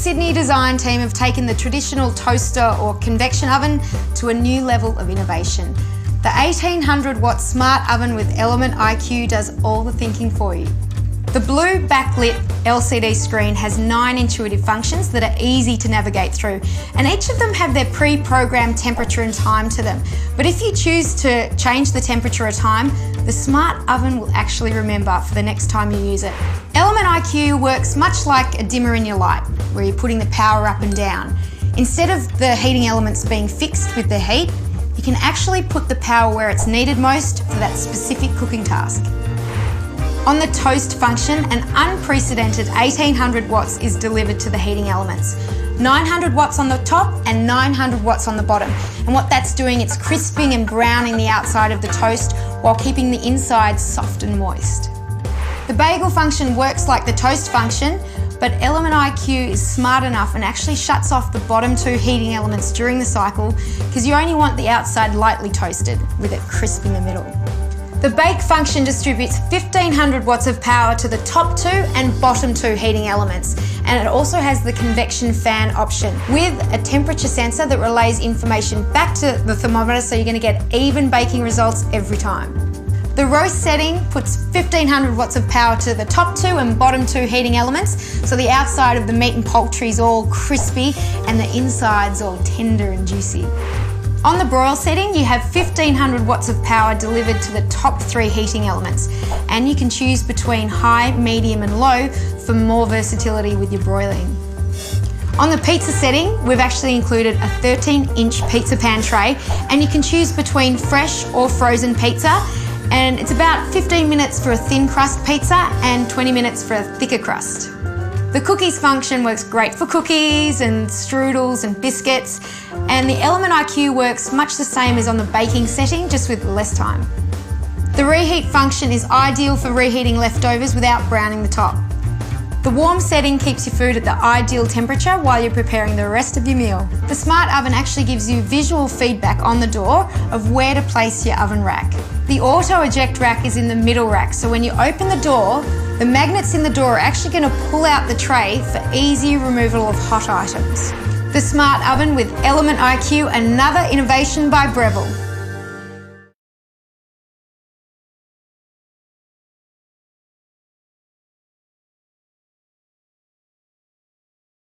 Sydney design team have taken the traditional toaster or convection oven to a new level of innovation. The 1800 watt smart oven with Element IQ does all the thinking for you. The blue backlit LCD screen has 9 intuitive functions that are easy to navigate through, and each of them have their pre-programmed temperature and time to them. But if you choose to change the temperature or time, the smart oven will actually remember for the next time you use it. Element IQ works much like a dimmer in your light, where you're putting the power up and down. Instead of the heating elements being fixed with the heat, you can actually put the power where it's needed most for that specific cooking task. On the toast function, an unprecedented 1800 watts is delivered to the heating elements. 900 watts on the top and 900 watts on the bottom. And what that's doing, it's crisping and browning the outside of the toast while keeping the inside soft and moist. The bagel function works like the toast function, but Element IQ is smart enough and actually shuts off the bottom 2 heating elements during the cycle because you only want the outside lightly toasted with it crisp in the middle. The bake function distributes 1500 watts of power to the top 2 and bottom 2 heating elements, and it also has the convection fan option with a temperature sensor that relays information back to the thermometer, so you're going to get even baking results every time. The roast setting puts 1500 watts of power to the top 2 and bottom 2 heating elements, so the outside of the meat and poultry is all crispy and the inside's all tender and juicy. On the broil setting, you have 1500 watts of power delivered to the top 3 heating elements, and you can choose between high, medium and low for more versatility with your broiling. On the pizza setting, we've actually included a 13-inch pizza pan tray, and you can choose between fresh or frozen pizza, and it's about 15 minutes for a thin crust pizza and 20 minutes for a thicker crust. The cookies function works great for cookies and strudels and biscuits, and the Element IQ works much the same as on the baking setting, just with less time. The reheat function is ideal for reheating leftovers without browning the top. The warm setting keeps your food at the ideal temperature while you're preparing the rest of your meal. The smart oven actually gives you visual feedback on the door of where to place your oven rack. The auto eject rack is in the middle rack, so when you open the door, the magnets in the door are actually going to pull out the tray for easy removal of hot items. The smart oven with Element IQ, another innovation by Breville.